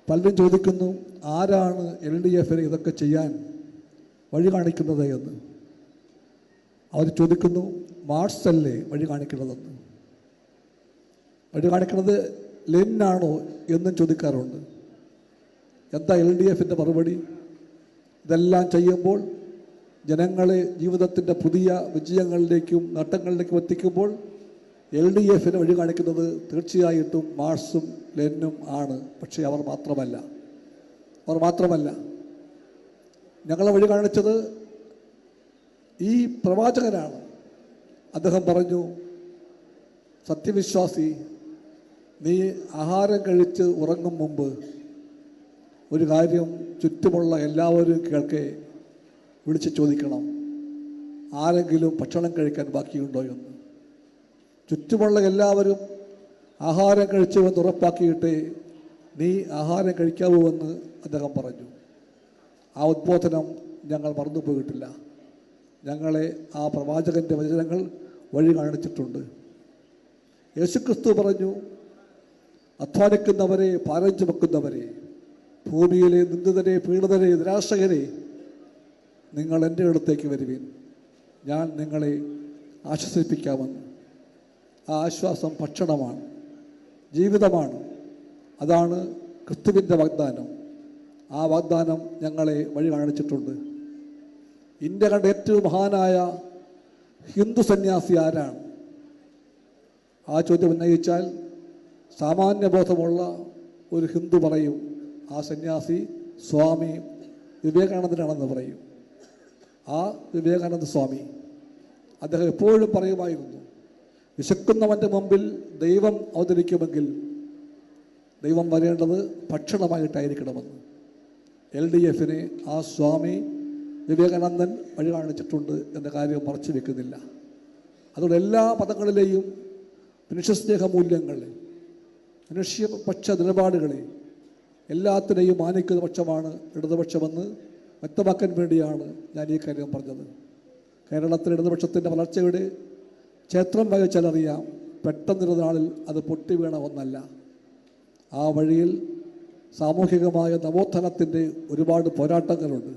പലരും ചോദിക്കുന്നു, ആരാണ് LDF-ന് ഇതൊക്കെ ചെയ്യാൻ വഴി കാണിക്കുന്നത് എന്ന്. അവർ ചോദിക്കുന്നു, മാർക്സ് അല്ലേ വഴി കാണിക്കുന്നതെന്ന്. വഴി കാണിക്കുന്നത് ലെനിനാണോ എന്നും ചോദിക്കാറുണ്ട്. എന്താ LDF-ൻ്റെ മറുപടി? ഇതെല്ലാം ചെയ്യുമ്പോൾ, ജനങ്ങളെ ജീവിതത്തിൻ്റെ പുതിയ വിജയങ്ങളിലേക്കും നേട്ടങ്ങളിലേക്കും എത്തിക്കുമ്പോൾ LDF-ന് വഴി കാണിക്കുന്നത് തീർച്ചയായിട്ടും മാർക്സും ലെനിനും ആണ്. പക്ഷേ അവർ മാത്രമല്ല ഞങ്ങളെ വഴി കാണിച്ചത് ഈ പ്രവാചകനാണ്. അദ്ദേഹം പറഞ്ഞു, സത്യവിശ്വാസി, നീ ആഹാരം കഴിച്ച് ഉറങ്ങും മുമ്പ് ഒരു കാര്യം ചുറ്റുമുള്ള എല്ലാവരും കേൾക്കെ വിളിച്ച് ചോദിക്കണം, ആരെങ്കിലും ഭക്ഷണം കഴിക്കാൻ ബാക്കിയുണ്ടോ എന്ന്. ചുറ്റുമുള്ള എല്ലാവരും ആഹാരം കഴിച്ചുവെന്ന് ഉറപ്പാക്കിയിട്ട് നീ ആഹാരം കഴിക്കാവൂവെന്ന് അദ്ദേഹം പറഞ്ഞു. ആ ഉദ്ബോധനം ഞങ്ങൾ മറന്നുപോയിട്ടില്ല. ഞങ്ങളെ ആ പ്രവാചകൻ്റെ വചനങ്ങൾ വഴി കാണിച്ചിട്ടുണ്ട്. യേശുക്രിസ്തു പറഞ്ഞു, അധ്വാനിക്കുന്നവരെ, ഭാരം ചുമക്കുന്നവരെ, ഭൂമിയിലെ നിന്ദിതരെ, പീഡിതരെ, നിരാശകരെ, നിങ്ങൾ എൻ്റെ അടുത്തേക്ക് വരുവിൻ, ഞാൻ നിങ്ങളെ ആശ്വസിപ്പിക്കാമെന്ന്. ആ ആശ്വാസം ഭക്ഷണമാണ്, ജീവിതമാണ്. അതാണ് ക്രിസ്തുവിൻ്റെ വാഗ്ദാനം. ആ വാഗ്ദാനം ഞങ്ങളെ വഴി കാണിച്ചിട്ടുണ്ട്. ഇന്ത്യ കണ്ട ഏറ്റവും മഹാനായ ഹിന്ദു സന്യാസി ആരാണ്? ആ ചോദ്യം ഉന്നയിച്ചാൽ സാമാന്യബോധമുള്ള ഒരു ഹിന്ദു പറയും, ആ സന്യാസി സ്വാമി വിവേകാനന്ദനാണെന്ന് പറയും. ആ വിവേകാനന്ദ സ്വാമി അദ്ദേഹം എപ്പോഴും പറയുമായിരുന്നു, വിശക്കുന്നവൻ്റെ മുമ്പിൽ ദൈവം അവതരിക്കുമെങ്കിൽ ദൈവം വരേണ്ടത് ഭക്ഷണമായിട്ടായിരിക്കണമെന്ന്. LDF-നെ ആ സ്വാമി വിവേകാനന്ദൻ വഴി കാണിച്ചിട്ടുണ്ട് എന്ന കാര്യം മറച്ചു വെക്കുന്നില്ല. അതുകൊണ്ട് എല്ലാ മതങ്ങളിലെയും മനുഷ്യസ്നേഹ മൂല്യങ്ങളെ, മനുഷ്യപക്ഷ നിലപാടുകളെ എല്ലാത്തിനെയും മാനിക്കുന്ന പക്ഷമാണ് ഇടതുപക്ഷമെന്ന് വ്യക്തമാക്കാൻ വേണ്ടിയാണ് ഞാൻ ഈ കാര്യം പറഞ്ഞത്. കേരളത്തിലെ ഇടതുപക്ഷത്തിൻ്റെ വളർച്ചയുടെ ക്ഷേത്രം വായിച്ചാലറിയാം, പെട്ടെന്നൊരു നാളിൽ അത് പൊട്ടി വീണ ഒന്നല്ല. ആ വഴിയിൽ സാമൂഹികമായ നവോത്ഥാനത്തിൻ്റെ ഒരുപാട് പോരാട്ടങ്ങളുണ്ട്.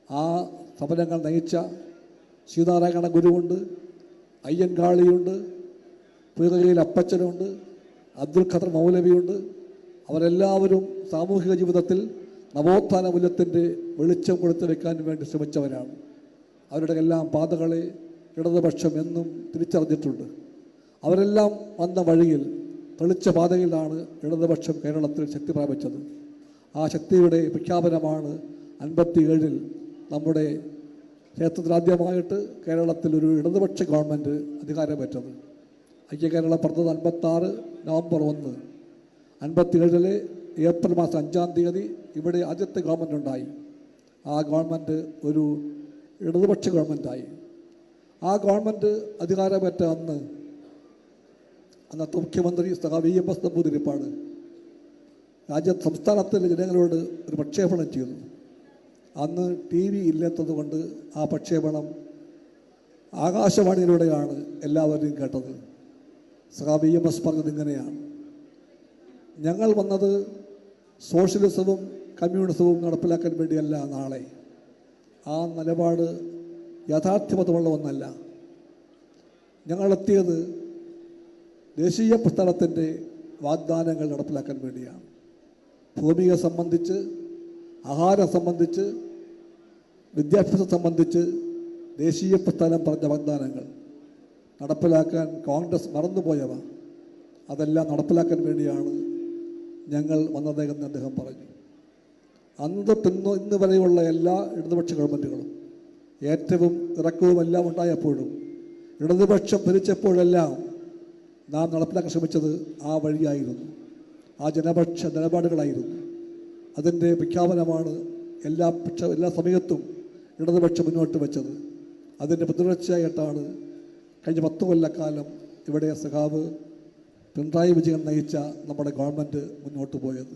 ആ സമരങ്ങൾ നയിച്ച സീതാരാമ ഗുരുവുണ്ട്, അയ്യൻകാളിയുണ്ട്, പുയകയിൽ അപ്പച്ചനുണ്ട്, അബ്ദുൽ ഖദർ മൗലവിയുണ്ട്. അവരെല്ലാവരും സാമൂഹിക ജീവിതത്തിൽ നവോത്ഥാന മൂല്യത്തിൻ്റെ വെളിച്ചം കൊടുത്തു വെക്കാൻ വേണ്ടി ശ്രമിച്ചവരാണ്. അവരുടെ എല്ലാം പാതകളെ ഇടതുപക്ഷം എന്നും തിരിച്ചറിഞ്ഞിട്ടുണ്ട്. അവരെല്ലാം വന്ന വഴിയിൽ, തെളിച്ച പാതയിലാണ് ഇടതുപക്ഷം കേരളത്തിൽ ശക്തി പ്രാപിച്ചത്. ആ ശക്തിയുടെ പ്രഖ്യാപനമാണ് 57-ൽ നമ്മുടെ ക്ഷേത്രത്തിലാദ്യമായിട്ട് കേരളത്തിൽ ഒരു ഇടതുപക്ഷ ഗവൺമെൻറ് അധികാരമേറ്റത്. ഐക്യ കേരളം പറഞ്ഞത് 56 നവംബർ 1. 57-ലെ ഏപ്രിൽ മാസം 5-ാം തീയതി ഇവിടെ ആദ്യത്തെ ഗവൺമെൻറ് ഉണ്ടായി. ആ ഗവൺമെൻറ് ഒരു ഇടതുപക്ഷ ഗവൺമെൻറ്റായി. ആ ഗവൺമെൻറ് അധികാരമേറ്റ അന്നത്തെ മുഖ്യമന്ത്രി VMS നമ്പൂതിരിപ്പാട് സംസ്ഥാനത്തിലെ ജനങ്ങളോട് ഒരു പ്രക്ഷേപണം ചെയ്തു. അന്ന് TV ഇല്ലാത്തത് കൊണ്ട് ആ പ്രക്ഷേപണം ആകാശവാണിയിലൂടെയാണ് എല്ലാവരെയും കേട്ടത്. VMS പറഞ്ഞത് ഇങ്ങനെയാണ്: ഞങ്ങൾ വന്നത് സോഷ്യലിസവും കമ്മ്യൂണിസവും നടപ്പിലാക്കാൻ വേണ്ടിയല്ല നാളെ. ആ നിലപാട് യാഥാർത്ഥ്യബോധമുള്ള ഒന്നല്ല. ഞങ്ങളെത്തിയത് ദേശീയ പ്രസ്ഥാനത്തിൻ്റെ വാഗ്ദാനങ്ങൾ നടപ്പിലാക്കാൻ വേണ്ടിയാണ്. ഭൂമിയെ സംബന്ധിച്ച്, ആഹാരം സംബന്ധിച്ച്, വിദ്യാഭ്യാസം സംബന്ധിച്ച് ദേശീയ പ്രസ്ഥാനം പറഞ്ഞ വാഗ്ദാനങ്ങൾ നടപ്പിലാക്കാൻ കോൺഗ്രസ് മറന്നുപോയവ, അതെല്ലാം നടപ്പിലാക്കാൻ വേണ്ടിയാണ് ഞങ്ങൾ വന്നതെന്ന് അദ്ദേഹം പറഞ്ഞു. അന്ന് ഇന്ന് വരെയുള്ള എല്ലാ ഇടതുപക്ഷ ഗവൺമെൻറ്റുകളും ഏറ്റവും ഇറക്കവുമെല്ലാം ഉണ്ടായപ്പോഴും ഇടതുപക്ഷം ഭരിച്ചപ്പോഴെല്ലാം നാം നടപ്പിലാക്കാൻ ശ്രമിച്ചത് ആ വഴിയായിരുന്നു, ആ ജനപക്ഷ നിലപാടുകളായിരുന്നു. അതിൻ്റെ പ്രഖ്യാപനമാണ് എല്ലാ സമയത്തും ഇടതുപക്ഷം മുന്നോട്ട് വെച്ചത്. അതിൻ്റെ പിന്തുടർച്ചയായിട്ടാണ് കഴിഞ്ഞ 10 കൊല്ലക്കാലം ഇവിടെ സഖാവ് പിണറായി വിജയൻ നയിച്ച നമ്മുടെ ഗവൺമെൻറ് മുന്നോട്ട് പോയത്.